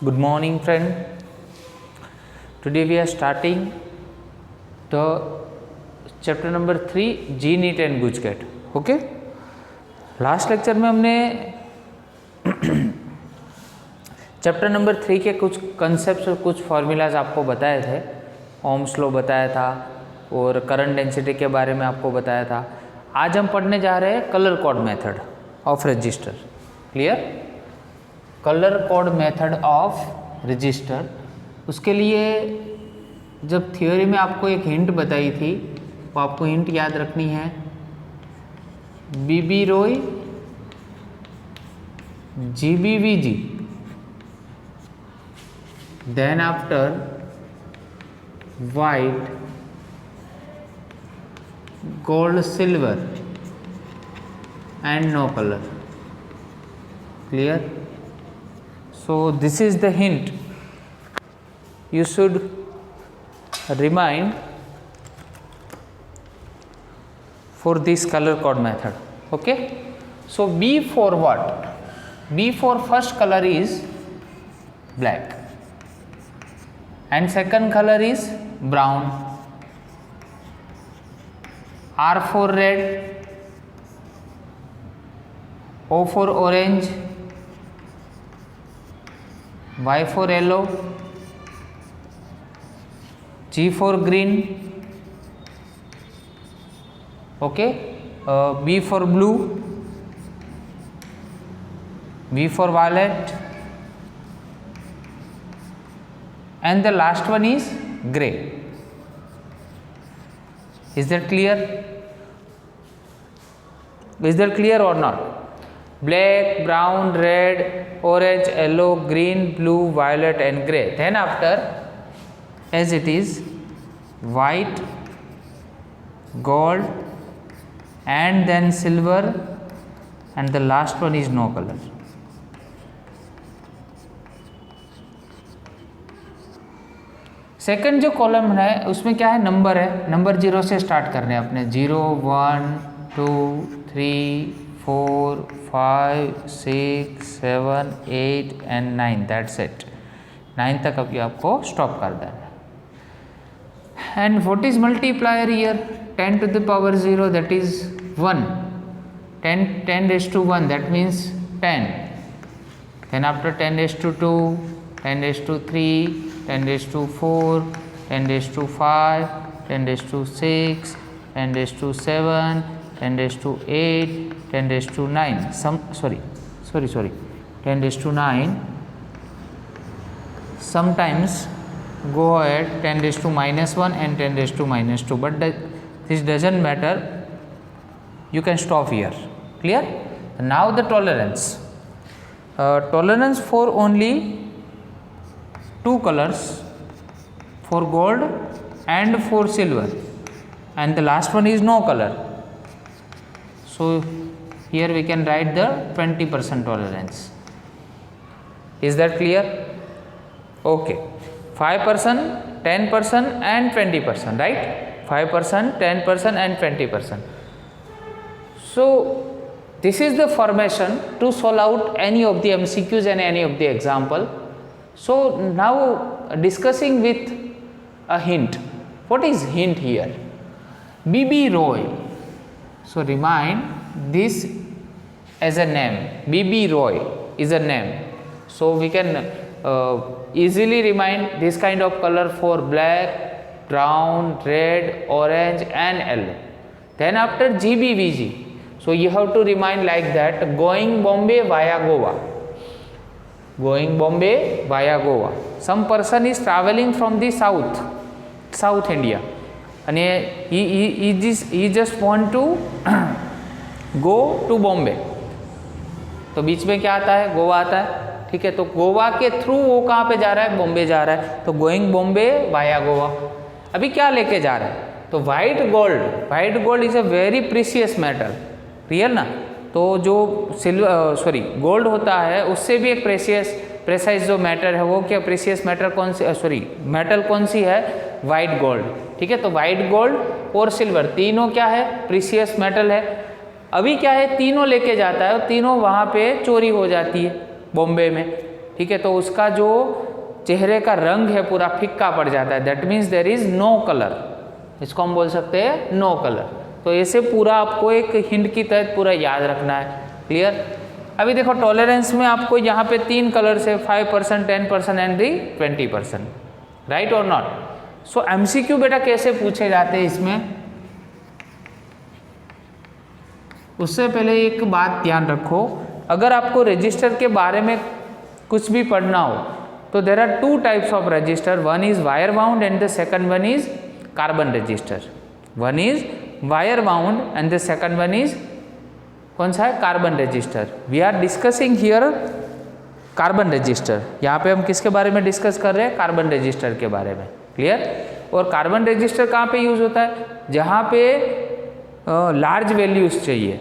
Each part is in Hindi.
Good morning, friend. Today we are starting the chapter number 3 GNEET and GUJCAT. Okay. Last lecture में हमने चैप्टर नंबर 3 के कुछ कंसेप्ट्स और कुछ फॉर्मूलाज आपको बताए थे. ओम्स लॉ बताया था और करंट डेंसिटी के बारे में आपको बताया था. आज हम पढ़ने जा रहे हैं colour code method of register. Clear? Colour code method of register. उसके लिए जब थ्योरी में आपको एक हिंट बताई थी, वो आपको हिंट याद रखनी है. BB Roy, GBVG, then after white, gold, silver and no color. Clear? So this is the hint you should remind for this color code method. Okay, so B for what? B for first color is black and second color is brown. R for red, O for orange, Y for yellow, G for green, okay, B for blue, V for violet, and the last one is gray. Is that clear? Is that clear or not? Black, brown, red, orange, yellow, green, blue, violet and grey. Then after, as it is, white, gold and then silver, and the last one is no color. Second जो कॉलम है उसमें क्या है? नंबर है. नंबर 0 से स्टार्ट करने हैं अपने. 0, 1, 2, 3, 4, 5, 6, 7, 8 and 9. That's it. 9 तक अभी आपको स्टॉप कर देना है. And what is multiplier here? 10 to the power 0, that is 1. 10 raised to 1, that means 10. Then after 10 raised to 2, 10 raised to 3, 10 raised to 4, 10 raised to 5, 10 raised to 6, 10 raised to 7, 10 raised to 8, 10 raised to 9. 10 raised to 9. Sometimes go ahead 10 raised to -1 and 10 raised to -2, but this doesn't matter. You can stop here. Clear? Now the tolerance. Tolerance for only 2 colors, for gold and for silver, and the last one is no color. So here we can write the 20% tolerance. Is that clear? Okay. 5%, 10% and 20%, right? 5%, 10% and 20%. So this is the formation to solve out any of the MCQs and any of the example. So now discussing with a hint. What is hint here? BB Roy. So remind this as a name. BB Roy is a name. So we can easily remind this kind of color for black, brown, red, orange and yellow. Then after GBVG. So you have to remind like that, going Bombay via Goa. Going Bombay via Goa. Some person is traveling from the South India, and he just want to go to Bombay. तो बीच में क्या आता है? गोवा आता है. ठीक है, तो गोवा के थ्रू वो कहाँ पे जा रहा है? बॉम्बे जा रहा है. तो गोइंग बॉम्बे वाया गोवा. अभी क्या लेके जा रहा है? तो white gold is a very precious metal. Real ना? तो जो गोल्ड होता है उससे भी एक प्रेसाइज जो मैटर है वो क्या? प्रीशियस मेटल कौन सी? मेटल कौन सी है? White gold. ठीक है, तो वाइट गोल्ड और सिल्वर तीनों क्या है? प्रीशियस मेटल है. अभी क्या है? तीनों लेके जाता है और तीनों वहाँ पे चोरी हो जाती है बॉम्बे में. ठीक है, तो उसका जो चेहरे का रंग है पूरा फिक्का पड़ जाता है, that means there is no colour, इसको हम बोल सकते हैं नो कलर। तो ऐसे पूरा आपको एक हिंट की तहत पूरा याद रखना है, क्लियर। अभी देखो टॉलरेंस में आपको यहाँ पे 3 कलर्स है, 5%, 10% एंड दी 20%, राइट और नॉट। सो एमसीक्यू बेटा कैसे पूछे जाते हैं इसमें, उससे पहले एक बात ध्यान रखो, अगर आपको रजिस्टर के बारे में कुछ भी पढ़ना हो तो there are 2 types of register, one is wire bound and the second one is carbon register. One is wire bound and the second one is कौन सा है, carbon register. We are discussing here carbon register, यहाँ पे हम किसके बारे में डिस्कस कर रहे हैं, कार्बन रजिस्टर के बारे में, क्लियर। और कार्बन रजिस्टर कहाँ पे यूज होता है, जहाँ पे लार्ज वैल्यूज चाहिए,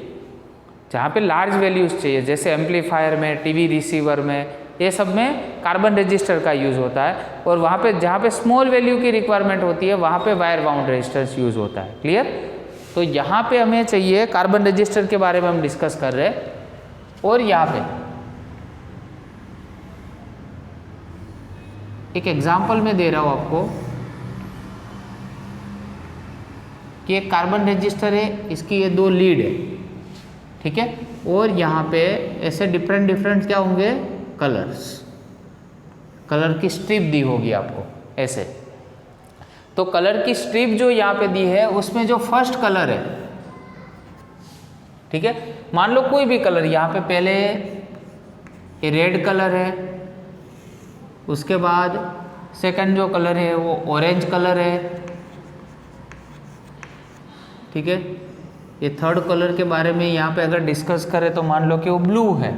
जहाँ पे लार्ज वैल्यूज चाहिए, जैसे एम्पलीफायर में, टीवी रिसीवर में, ये सब में कार्बन रजिस्टर का यूज़ होता है। और वहाँ पे जहाँ पे स्मॉल वैल्यू की रिक्वायरमेंट होती है वहाँ पे वायर बाउंड रजिस्टर्स यूज़ होता है, क्लियर। तो यहाँ पे हमें चाहिए, कार्बन रजिस्टर के बारे में हम डिस्कस कर रहे हैं। और यहाँ पे एक एग्जाम्पल मैं दे रहा हूँ आपको कि एक कार्बन रजिस्टर है, इसकी ये 2 लीड है, ठीक है। और यहाँ पे ऐसे डिफरेंट डिफरेंट क्या होंगे, कलर्स, कलर की स्ट्रिप दी होगी आपको ऐसे। तो कलर की स्ट्रिप जो यहाँ पे दी है उसमें जो फर्स्ट कलर है, ठीक है, मान लो कोई भी कलर, यहाँ पे पहले ये रेड कलर है, उसके बाद सेकंड जो कलर है वो ऑरेंज कलर है, ठीक है। ये थर्ड कलर के बारे में यहाँ पे अगर डिस्कस करें तो मान लो कि वो ब्लू है,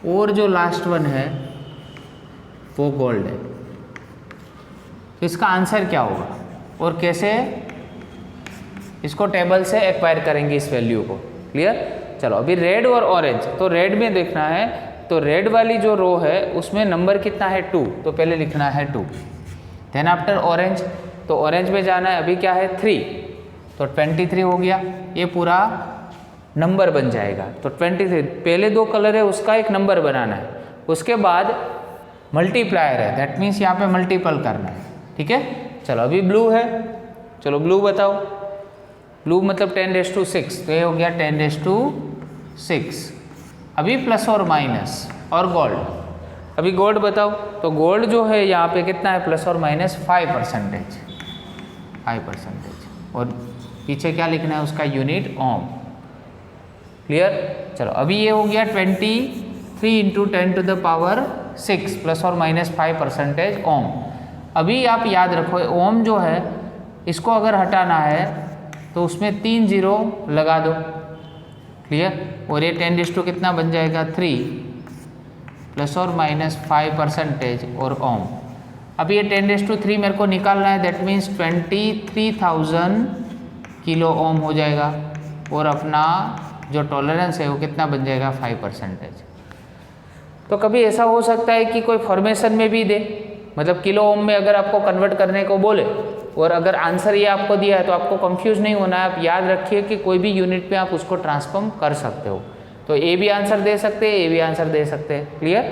और जो लास्ट वन है वो गोल्ड है। तो इसका आंसर क्या होगा और कैसे इसको टेबल से एक्वायर करेंगे इस वैल्यू को, क्लियर। चलो अभी रेड और ऑरेंज, तो रेड में देखना है, तो रेड वाली जो रो है उसमें नंबर कितना है 2, तो पहले लिखना है 2। देन आफ्टर ऑरेंज, तो ऑरेंज में जाना है, अभी क्या है 3, तो 23 हो गया, ये पूरा नंबर बन जाएगा। तो 23 पहले 2 कलर है उसका एक नंबर बनाना है, उसके बाद मल्टीप्लायर है, दैट मीन्स यहाँ पे मल्टीपल करना है, ठीक है। चलो अभी ब्लू है, चलो ब्लू बताओ, ब्लू मतलब 10⁶, तो ये हो गया 10⁶। अभी प्लस और माइनस, और गोल्ड, अभी गोल्ड बताओ, तो गोल्ड जो है यहाँ पे कितना है, प्लस और माइनस 5%, 5%। और पीछे क्या लिखना है उसका यूनिट ओम, क्लियर। चलो अभी ये हो गया 23 × 10⁶ प्लस और माइनस 5% ओम। अभी आप याद रखो ओम जो है इसको अगर हटाना है तो उसमें 3 0 लगा दो, क्लियर। और ये 10 कितना बन जाएगा 3 प्लस और माइनस 5% और ओम। अब ये 10⁻³ मेरे को निकालना है, दैट मीन्स 23,000 किलो ओम हो जाएगा। और अपना जो टॉलरेंस है वो कितना बन जाएगा 5%। तो कभी ऐसा हो सकता है कि कोई फॉर्मेशन में भी दे, मतलब किलो ओम में अगर आपको कन्वर्ट करने को बोले और अगर आंसर ये आपको दिया है तो आपको कंफ्यूज नहीं होना है। आप याद रखिए कि कोई भी यूनिट पे आप उसको ट्रांसफॉर्म कर सकते हो, तो ए भी आंसर दे सकते हैं, ए भी आंसर दे सकते हैं, क्लियर।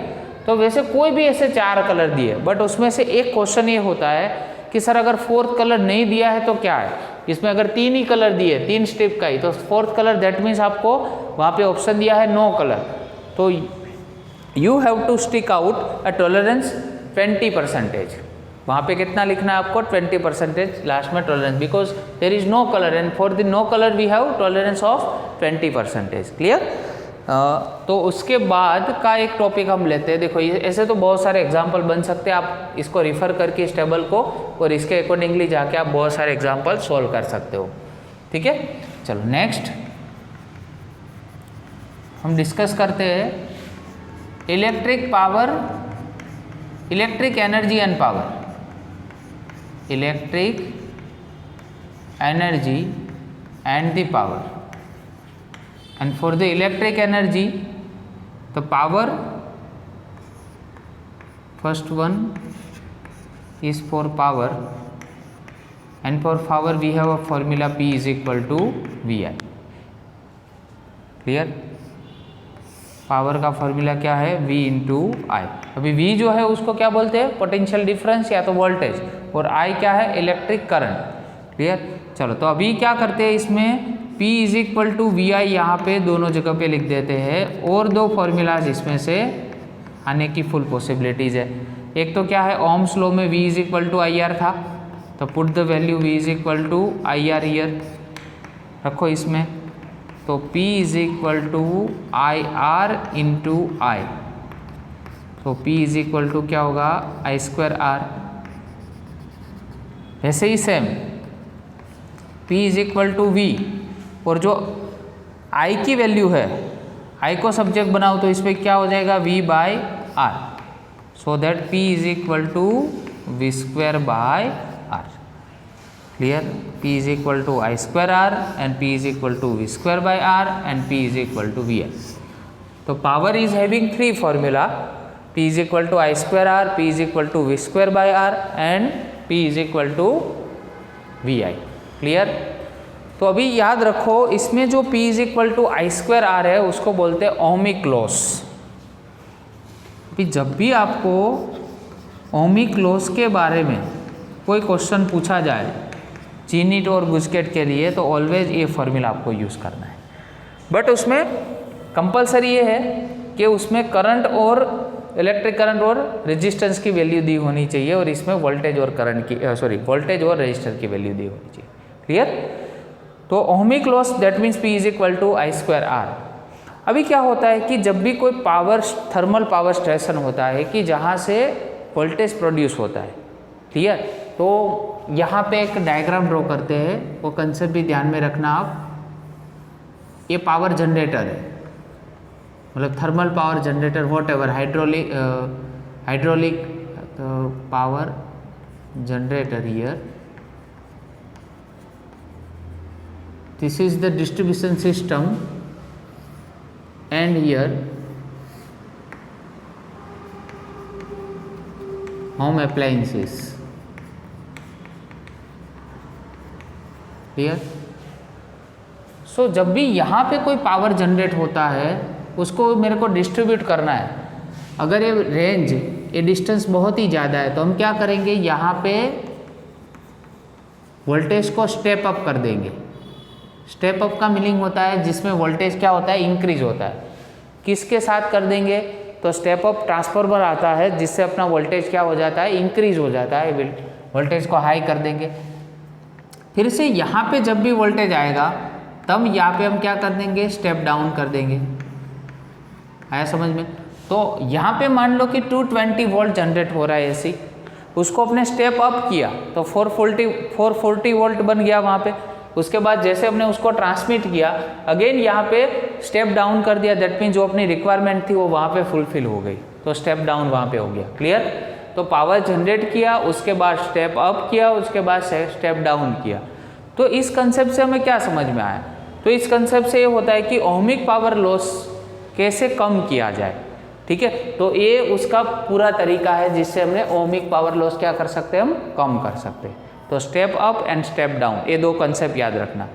तो वैसे कोई भी ऐसे 4 कलर दिए, बट उसमें से एक क्वेश्चन ये होता है कि सर अगर 4th कलर नहीं दिया है तो क्या है, इसमें अगर 3 ही कलर दिए, 3 स्टेप का ही, तो 4th कलर दैट मीन्स आपको वहाँ पे ऑप्शन दिया है नो कलर, तो you have to stick out a tolerance 20%। वहाँ पे कितना लिखना है आपको 20% लास्ट में tolerance, because there is no colour and for the no colour we have tolerance of 20%, clear. तो उसके बाद का एक टॉपिक हम लेते हैं। देखो ये ऐसे तो बहुत सारे एग्जाम्पल बन सकते हैं, आप इसको रिफ़र करके इस टेबल को और इसके अकॉर्डिंगली जाके आप बहुत सारे एग्जाम्पल सॉल्व कर सकते हो, ठीक है। चलो नेक्स्ट हम डिस्कस करते हैं electric power, electric energy and power, electric energy and the power. And for the electric energy, the power, first one is for power, and for power we have a formula P = VI, clear. Power का फॉर्मूला क्या है, V इंटू आई। अभी V जो है उसको क्या बोलते हैं, पोटेंशियल डिफरेंस या तो वोल्टेज, और I क्या है, इलेक्ट्रिक करंट। क्लियर। चलो तो अभी क्या करते हैं, इसमें P is equal to V I यहाँ पे दोनों जगह पे लिख देते हैं, और दो फॉर्मूलाज इसमें से आने की फुल पॉसिबिलिटीज़ है। एक तो क्या है, ओम्स लॉ में V is equal to I R था, तो put the value V is equal to I R ईयर रखो इसमें, तो P is equal to I R into I, तो P इज इक्वल टू क्या होगा, आई स्क्वायर आर। वैसे ही same P is equal to V, और जो I की वैल्यू है, I को सब्जेक्ट बनाओ तो इसमें क्या हो जाएगा, V by R, so that P is equal to V square by R. Clear. P is equal to I square R and P is equal to V square by R and P is equal to V I. तो power is having three formula, P is equal to I square R, P is equal to V square by R and P is equal to V I. Clear. तो अभी याद रखो, इसमें जो P is equal to I square R है उसको बोलते हैं ओमिक लॉस। अभी जब भी आपको ओमिक लॉस के बारे में कोई क्वेश्चन पूछा जाए चीनिट और बुस्केट के लिए, तो ऑलवेज ये फॉर्मूला आपको यूज़ करना है। बट उसमें कंपलसरी ये है कि उसमें करंट और इलेक्ट्रिक करंट और रेजिस्टेंस की वैल्यू दी होनी चाहिए, और इसमें वोल्टेज और करंट की वोल्टेज और रेजिस्टर की वैल्यू दी होनी चाहिए। क्लियर। तो ohmic loss that means P is equal to I square R. अभी क्या होता है कि जब भी कोई पावर, थर्मल पावर स्टेशन होता है कि जहाँ से वोल्टेज प्रोड्यूस होता है, क्लियर, तो यहाँ पे एक डायग्राम ड्रॉ करते हैं, वो कंसेप्ट भी ध्यान में रखना आप। ये पावर जनरेटर है, मतलब thermal power generator, whatever, hydraulic power generator here, this is the distribution system, and here home appliances। Clear. So जब भी यहाँ पे कोई पावर जनरेट होता है उसको मेरे को डिस्ट्रीब्यूट करना है। अगर ये रेंज, ये डिस्टेंस बहुत ही ज़्यादा है तो हम क्या करेंगे, यहाँ पे वोल्टेज को स्टेप अप कर देंगे। स्टेप अप का मीनिंग होता है जिसमें वोल्टेज क्या होता है, इंक्रीज होता है। किसके साथ कर देंगे, तो स्टेप अप ट्रांसफार्मर आता है जिससे अपना वोल्टेज क्या हो जाता है, इंक्रीज हो जाता है, वोल्टेज को हाई कर देंगे। फिर से यहाँ पे जब भी वोल्टेज आएगा तब यहाँ पे हम क्या कर देंगे, स्टेप डाउन कर देंगे। आया समझ में। तो यहाँ पे मान लो कि 220 वोल्ट जनरेट हो रहा है एसी, उसको अपने स्टेप अप किया तो 440 वोल्ट बन गया वहाँ पे। उसके बाद जैसे हमने उसको ट्रांसमिट किया, अगेन यहाँ पे स्टेप डाउन कर दिया, दैट मीन जो अपनी रिक्वायरमेंट थी वो वहाँ पे फुलफिल हो गई, तो स्टेप डाउन वहाँ पे हो गया। क्लियर। तो पावर जनरेट किया, उसके बाद स्टेप अप किया, उसके बाद स्टेप डाउन किया। तो इस कंसेप्ट से हमें क्या समझ में आया, तो इस कंसेप्ट से ये होता है कि ओमिक पावर लॉस कैसे कम किया जाए। ठीक है, तो ये उसका पूरा तरीका है जिससे हमने ओमिक पावर लॉस क्या कर सकते हैं, हम कम कर सकते हैं। तो step up and step down, ये दो कंसेप्ट याद रखना।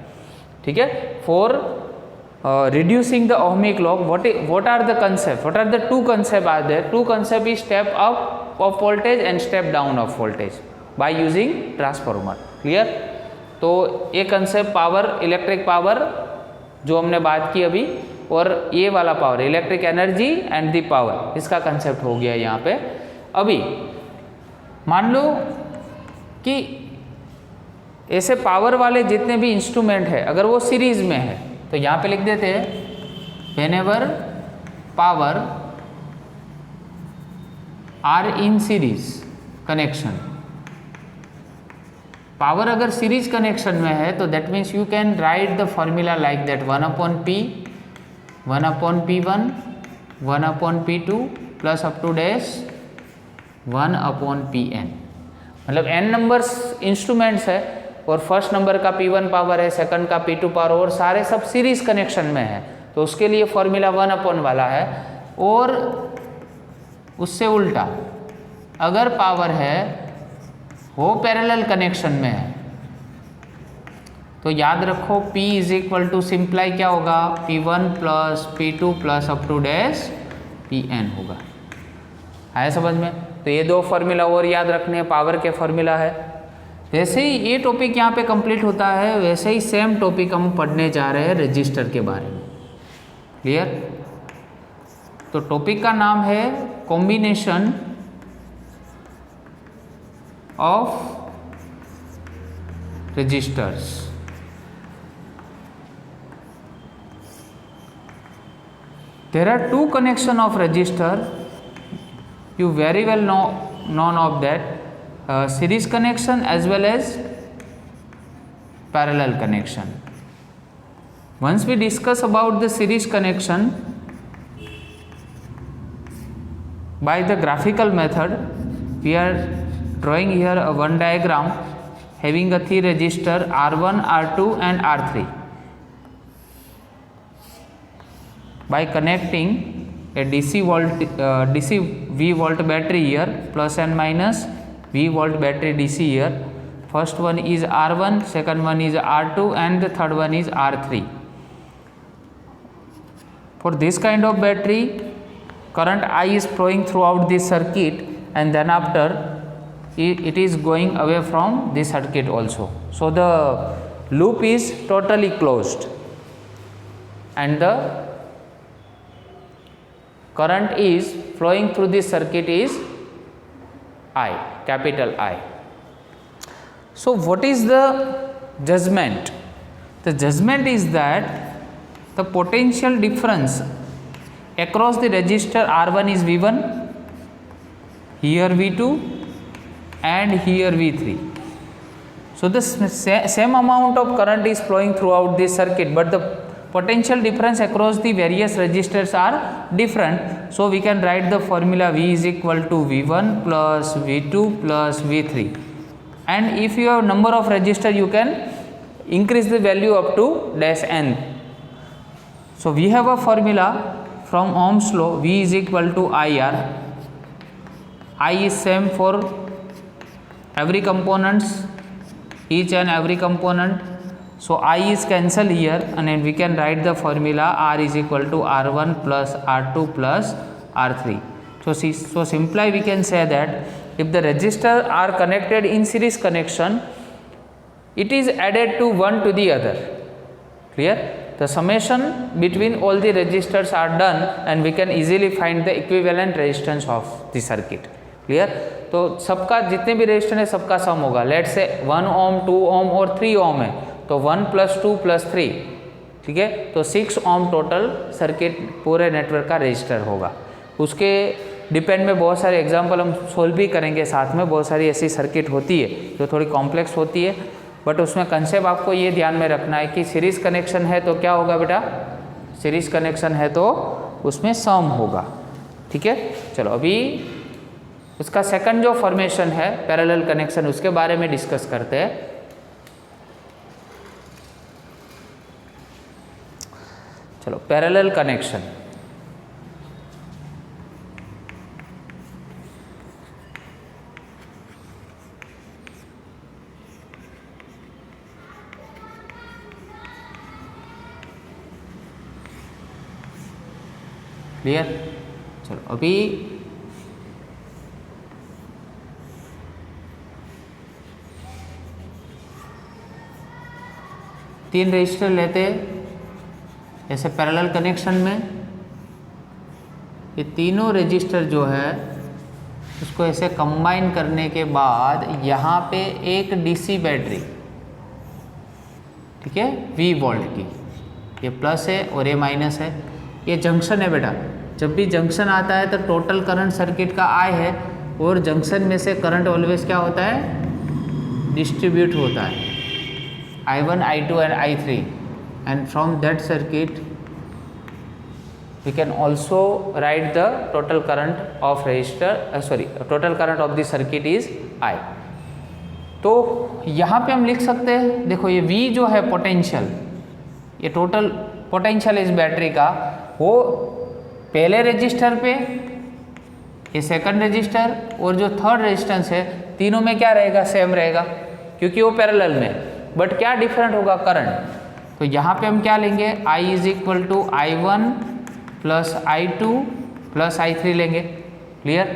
ठीक है। For reducing the ohmic loss, what are the concept, what are the two concept are there? Two concept is step up of voltage and step down of voltage by using transformer। Clear. तो ये कंसेप्ट पावर, इलेक्ट्रिक पावर जो हमने बात की अभी, और ये वाला power electric energy and the power, इसका कंसेप्ट हो गया यहाँ पे। अभी मान लो कि ऐसे पावर वाले जितने भी इंस्ट्रूमेंट है अगर वो सीरीज में है तो यहाँ पे लिख देते हैं whenever power are in series connection. Power अगर सीरीज कनेक्शन में है तो that means you can write the formula like that 1/P, 1/P1, 1/P2 plus up to dash 1/Pn। मतलब n नंबर्स इंस्ट्रूमेंट्स है और फर्स्ट नंबर का P1 पावर है, सेकंड का P2 पावर, और सारे सब सीरीज कनेक्शन में है, तो उसके लिए फॉर्मूला 1/P वाला है। और उससे उल्टा अगर पावर है वो पैरेलल कनेक्शन में है तो याद रखो P is equal to simply क्या होगा, P1 plus P2 plus up to dash Pn होगा। आया समझ में? तो ये दो फॉर्मूला और याद रखने हैं, पावर के फॉर्मूला है। वैसे ही ये टॉपिक यहाँ पे कंप्लीट होता है, वैसे ही सेम टॉपिक हम पढ़ने जा रहे हैं रजिस्टर के बारे में। क्लियर? तो टॉपिक का नाम है combination of registers. There are two connection of register. You very well known of that, series connection as well as parallel connection. Once we discuss about the series connection by the graphical method, we are drawing here a one diagram having a three resistor R1, R2 and R3. By connecting a DC V volt battery here, plus and minus V volt battery DC here. First one is R1, second one is R2 and the third one is R3. For this kind of battery, current I is flowing throughout this circuit, and then after it is going away from this circuit also. So the loop is totally closed and the current is flowing through this circuit is I, capital I. So what is the judgment? The judgment is that the potential difference across the resistor R1 is V1, here V2 and here V3. So the same amount of current is flowing throughout this circuit, but the potential difference across the various resistors are different. So we can write the formula V is equal to V1 plus V2 plus V3, and if you have number of resistor, you can increase the value up to dash n. So we have a formula from Ohm's law, V is equal to IR. I is same for every components, each and every component. So I is cancel here, and then we can write the formula R is equal to R1 plus R2 plus R3. So simply we can say that if the resistors are connected in series connection, it is added to one to the other. Clear? The summation between all the resistors are done, and we can easily find the equivalent resistance of the circuit. Clear? तो सबका जितने भी रेजिस्टेंस है सबका सम होगा. लेट से 1 ओम, 2 ओम और 3 ओम है, तो 1 प्लस 2 प्लस 3, ठीक है, तो 6 ओम टोटल सर्किट पूरे नेटवर्क का रजिस्टर होगा. उसके डिपेंड में बहुत सारे एग्जांपल हम सोल्व भी करेंगे साथ में. बहुत सारी ऐसी सर्किट होती है जो थोड़ी कॉम्प्लेक्स होती है, बट उसमें कंसेप्ट आपको ये ध्यान में रखना है कि सीरीज कनेक्शन है तो क्या होगा बेटा, सीरीज कनेक्शन है तो उसमें सम होगा. ठीक है, चलो अभी उसका सेकंड जो फॉर्मेशन है पैरेलल कनेक्शन, उसके बारे में डिस्कस करते हैं. चलो पैरेलल कनेक्शन. क्लियर? चलो अभी तीन रजिस्टर लेते हैं ऐसे पैरेलल कनेक्शन में. ये तीनों रजिस्टर जो है उसको ऐसे कंबाइन करने के बाद यहाँ पे एक डीसी बैटरी, ठीक है, V वोल्ट की, ये प्लस है और ये माइनस है. ये जंक्शन है बेटा. जब भी जंक्शन आता है तो टोटल करंट सर्किट का I है, और जंक्शन में से करंट ऑलवेज क्या होता है, डिस्ट्रीब्यूट होता है, I1, I2 and I3, and from that circuit we can also write the total current of resistor, total current of the circuit is I. तो यहाँ पे हम लिख सकते हैं, देखो ये V जो है पोटेंशियल, ये टोटल पोटेंशियल इस बैटरी का, वो पहले रजिस्टर पे, ये सेकंड रजिस्टर और जो थर्ड रेजिस्टेंस है, तीनों में क्या रहेगा, सेम रहेगा, क्योंकि वो पैरेलल में. बट क्या डिफरेंट होगा, करंट। तो यहाँ पे हम क्या लेंगे, I is equal to I1 plus I2 plus I3 लेंगे। क्लियर।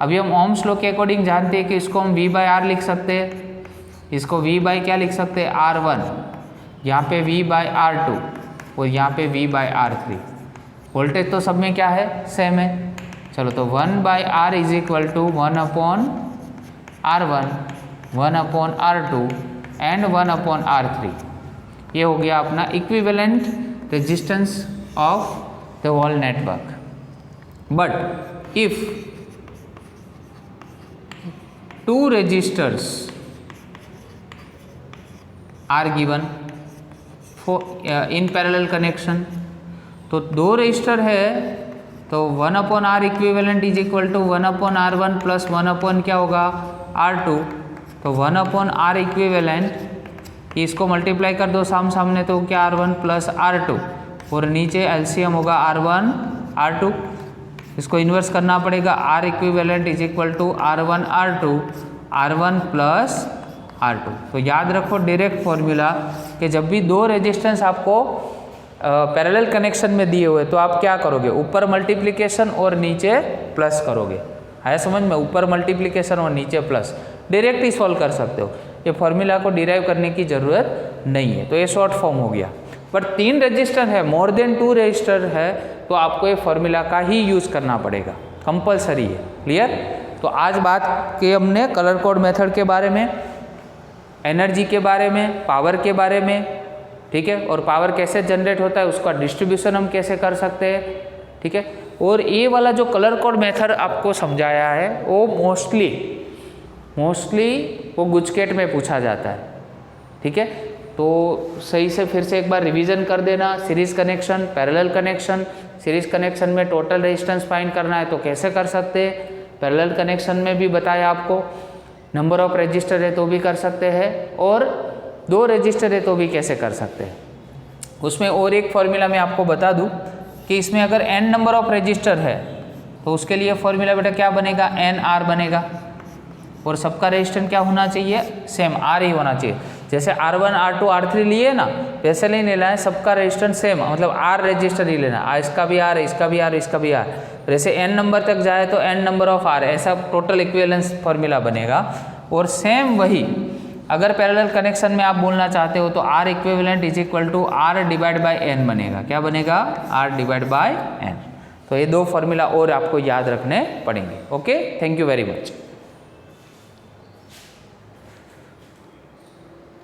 अभी हम ओम्स लॉ के अकॉर्डिंग जानते हैं कि इसको हम V बाय R लिख सकते हैं, इसको V बाय क्या लिख सकते हैं, R1, यहाँ पे V बाय R2 और यहाँ पे V बाय R3। वोल्टेज तो सब में क्या है, सेम है। चलो तो 1 by R is equal to 1 upon R1, 1 upon R2 and 1 upon R3। ये हो गया अपना equivalent resistance of the whole network. But if two registers are given in parallel connection, तो दो रजिस्टर है तो 1 upon R equivalent is equal to 1 upon R1 plus 1 upon क्या होगा, R2। तो 1 अपॉन आर इक्विवेलेंट, इसको मल्टीप्लाई कर दो सामने तो क्या R1 प्लस R2 और नीचे एलसीएम होगा R1 R2। इसको इन्वर्स करना पड़ेगा, R equivalent is equal to R1 R2, R1 plus R2। तो याद रखो डायरेक्ट फॉर्मूला कि जब भी दो रेजिस्टेंस आपको पैरेलल कनेक्शन में दिए हुए तो आप क्या करोगे, ऊपर मल्टीप्लिकेशन और नीचे प्लस करोगे। है समझ में, ऊपर मल्टीप्लिकेशन और नीचे प्लस, डायरेक्ट ही सॉल्व कर सकते हो, ये फॉर्मूला को डिराइव करने की ज़रूरत नहीं है। तो ये शॉर्ट फॉर्म हो गया। पर 3 रजिस्टर है, मोर देन 2 रजिस्टर है, तो आपको ये फॉर्मूला का ही यूज़ करना पड़ेगा, कंपलसरी है। क्लियर। तो आज बात की हमने कलर कोड मेथड के बारे में, एनर्जी के बारे में, पावर के बारे में, ठीक है, और पावर कैसे जनरेट होता है, उसका डिस्ट्रीब्यूशन हम कैसे कर सकते हैं, ठीक है। और ये वाला जो कलर कोड मेथड आपको समझाया है वो मोस्टली वो गुजकेट में पूछा जाता है, ठीक है। तो सही से फिर से एक बार रिवीजन कर देना। Series connection, parallel connection, series connection में टोटल रेजिस्टेंस फाइंड करना है तो कैसे कर सकते हैं, पैरेलल कनेक्शन में भी बताया आपको, नंबर ऑफ रजिस्टर है तो भी कर सकते हैं, और 2 रजिस्टर है तो भी कैसे कर सकते हैं। उसमें और एक फॉर्मूला मैं आपको बता दूं कि इसमें अगर n नंबर ऑफ रजिस्टर है तो उसके लिए फॉर्मूला बेटा क्या बनेगा, NR बनेगा, और सबका रेजिस्टेंस क्या होना चाहिए, सेम R ही होना चाहिए। जैसे R1 R2 R3 लिए ना, वैसे नहीं लेना है, सबका रेजिस्टेंस सेम, मतलब R रजिस्टर ही लेना, इसका भी R, इसका भी R, इसका भी R। जैसे n नंबर तक जाए तो n नंबर ऑफ R, ऐसा टोटल इक्विवेलेंस फॉर्मूला बनेगा। और सेम वही अगर पैरेलल कनेक्शन में आप बोलना चाहते हो तो R equivalent is equal to R divide by N बनेगा। क्या बनेगा, R डिवाइड बाई N। तो ये 2 फॉर्मूला और आपको याद रखने पड़ेंगे। Okay, thank you very much.